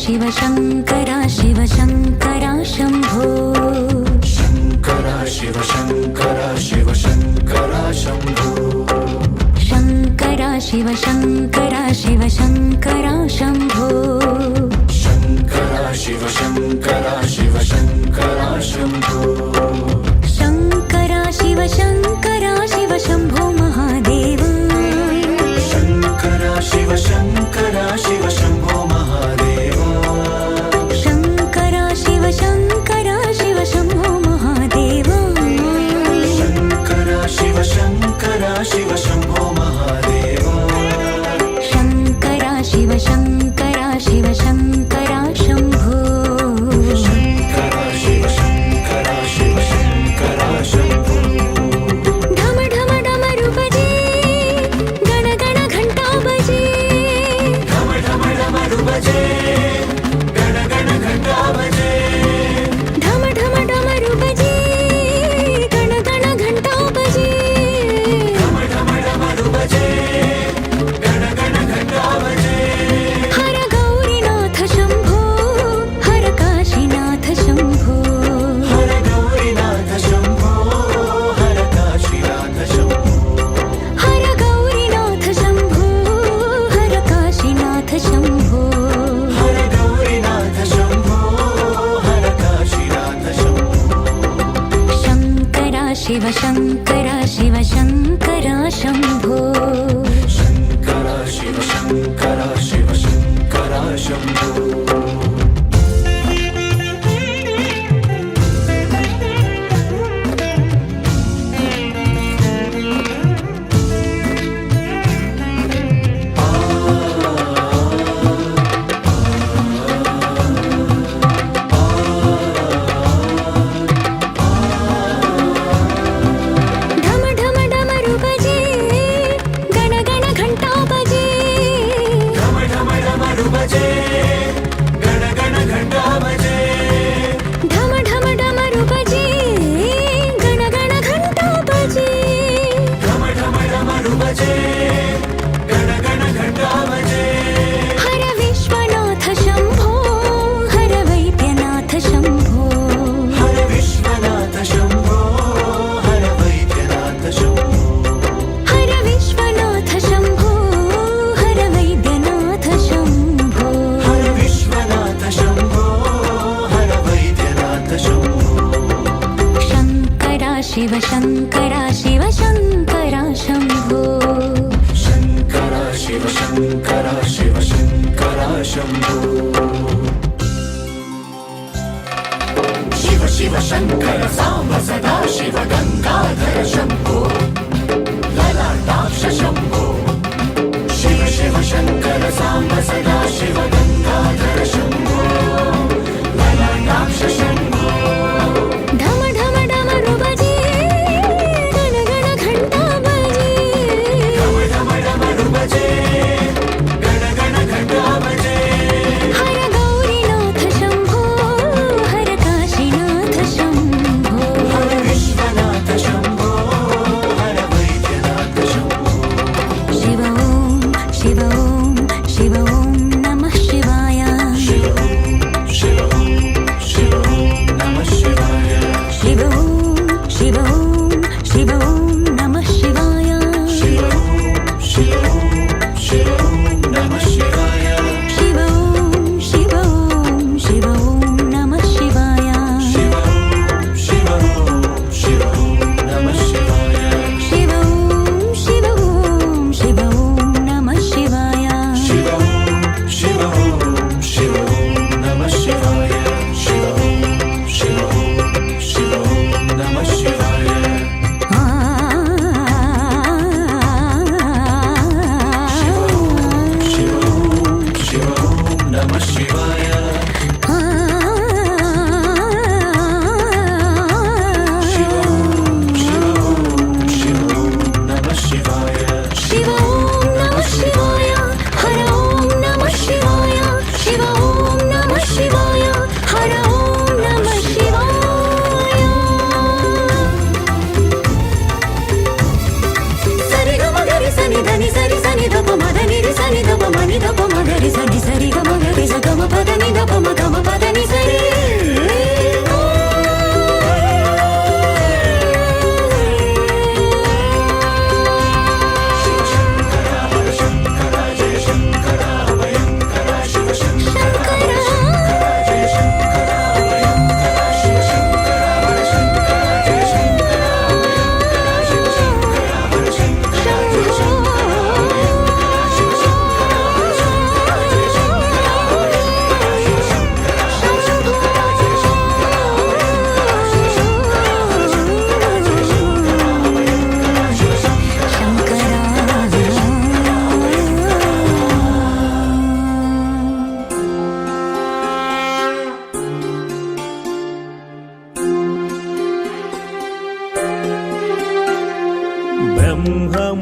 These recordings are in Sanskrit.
शिव शङ्करा शिव शङ्करा शम्भो शङ्करा शिव शङ्करा शिव शङ्करा शम्भो शङ्करा शिव शङ्करा शिव शङ्करा शम्भो शङ्करा शिव शङ्करा शिव शङ्करा शम्भो शङ्करा शिव शङ्करा शिव शम्भो महादेव शङ्करा शिव शङ्करा शिव शम्भो महादेव शङ्करा शिव शङ्करा शिव शम्भो महादेव शङ्करा शिव शङ्करा शिव शम्भो महादेव शङ्करा शिव शङ्करा शिव शङ्करा शम्भो शङ्करा शिव शङ्करा शिव शङ्करा शम्भो ढम ढम डमरू बजे गण गण घंटा बजे ढम ढम डमरू बजे गण गण घंटा बजे ढम ढम डमरू बजे गण गण घंटा बजे ढम ढम डमरू बजे गण गण घंटा बजे हर गौरीनाथ शम्भो हर काशीनाथ शम्भो हर गौरीनाथ शम्भो हर काशीनाथ शम्भो हर गौरीनाथ शम्भो हर काशीनाथ शम्भो हर गौरीनाथ शम्भो हर काशीनाथ शम्भो शङ्करा शिव शङ्करा शिव शङ्करा शम्भो शङ्करा शिव शङ्करा शिव शङ्करा शम्भो ढम ढम डमरू बजे गण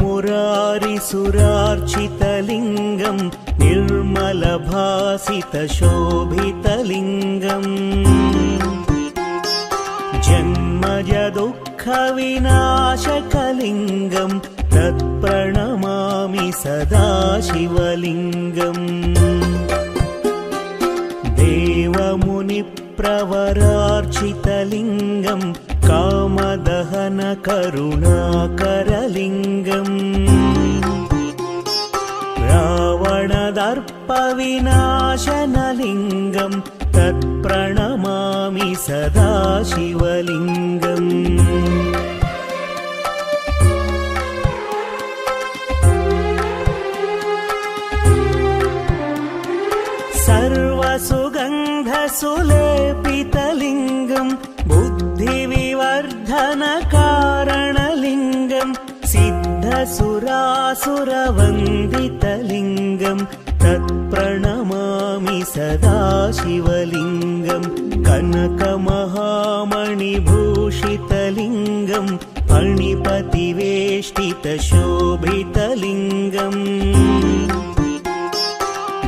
मुरारिसुरार्चितलिङ्गं निर्मलभासितशोभितलिङ्गम् जन्मजदुःखविनाशकलिङ्गं तत्प्रणमामि सदा शिवलिङ्गम् देवमुनिप्रवरार्चितलिङ्गं कामदहनकरुणाकरलिङ्गम् रावणदर्पविनाशनलिङ्गं तत्प्रणमामि सदा शिवलिङ्गम् सर्वसुगन्धसुलेपितलिङ्गं बुद्धिविवर्धनकारणलिङ्गं सिद्धसुरासुरवन्दितलिङ्गं तत्प्रणमामि सदा शिवलिङ्गं कनकमहामणिभूषितलिङ्गं फणिपतिवेष्टितशोभितलिङ्गम्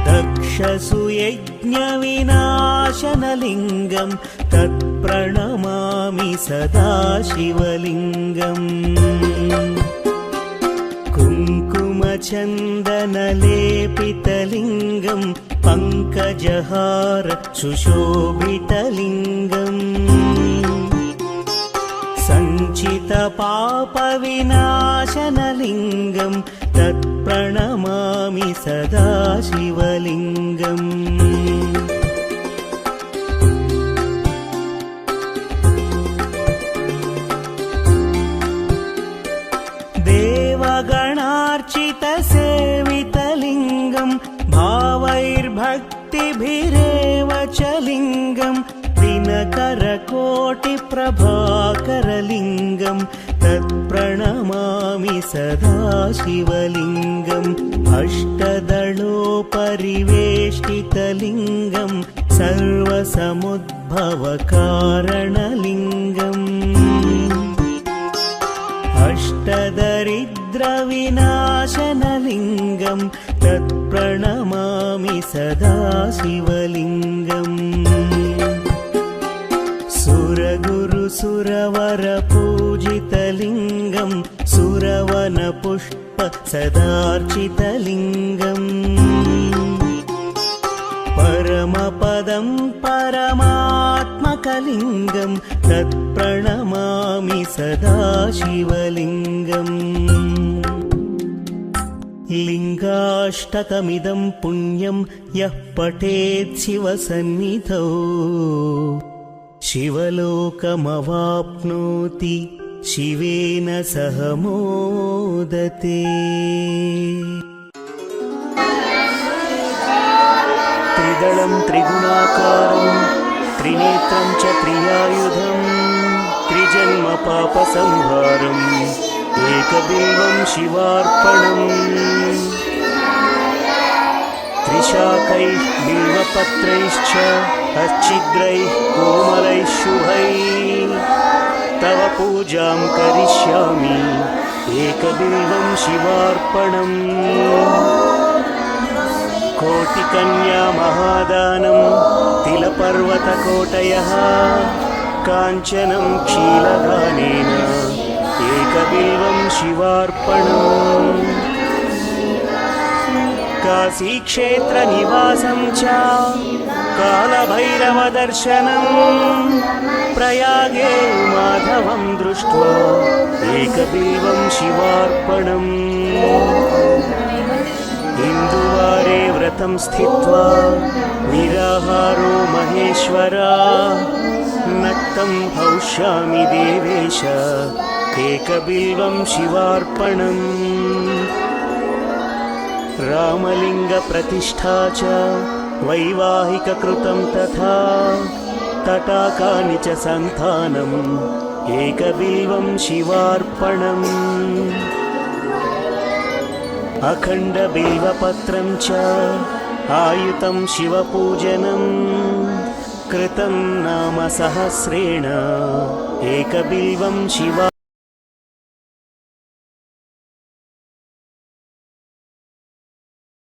दक्षसुयज्ञविनाशनलिङ्गं तत्प्रणमामि सदा शिवलिङ्गम् कुङ्कुमचन्दनलेपितलिङ्गं पङ्कजहार सुशोभितलिङ्गम् सञ्चितपापविनाशनलिङ्गं तत्प्रणमामि सदा शिवलिङ्गम् देवगणार्चितसेवितलिङ्गं भावैर्भक्तिभिरेव च लिङ्गं दिनकरकोटिप्रभाकरलिङ्गं तत्प्रणमामि सदा शिवलिङ्गम् अष्टदलोपरिवेष्टितलिङ्गं सर्वसमुद्भवकारणलिङ्गम् अष्टदरिद्रविनाशनलिङ्गं तत्प्रणमामि सदा शिवलिङ्गम् सुरगुरुसुरवरपूजितलिङ्गं सुरवनपुष्प सदार्चितलिङ्गम् परमपदं परमात्मकलिङ्गं तत्प्रणमामि सदा शिवलिङ्गम् लिङ्गाष्टकमिदं पुण्यं यः पठेत् शिवसन्निधौ शिवलोकमवाप्नोति शिवेन सह मोदते। त्रिदलं त्रिगुणाकारं त्रिनेत्रं च त्रियायुधं त्रिजन्मपापसंहारम् एकबिल्वं शिवार्पणम् त्रिशाकैः बिल्वपत्रैश्च अच्छिद्रैः कोमलैः शुभैः तव पूजां करिष्यामि एकबिल्वं शिवार्पणम् कोटिकन्या महादानं तिलपर्वतकोटयः काञ्चनं क्षीलदानेन एकबिल्वं शिवार्पणम् काशीक्षेत्रनिवासं च कालभैरवदर्शनम् प्रयागे माधवं दृष्ट्वा एकबिल्वं शिवार्पणम् इन्दुवारे व्रतं स्थित्वा निराहारो महेश्वरा नक्तं हौष्यामि देवेश एकबिल्वं शिवार्पणम् रामलिङ्गप्रतिष्ठा च वैवाहिककृतं तथा तटाकानि च सन्तानम् एकबिल्वं शिवार्पणम् अखण्डबिल्वपत्रं च आयुतं शिवपूजनं कृतं नाम सहस्रेण एकबिल्वं शिवा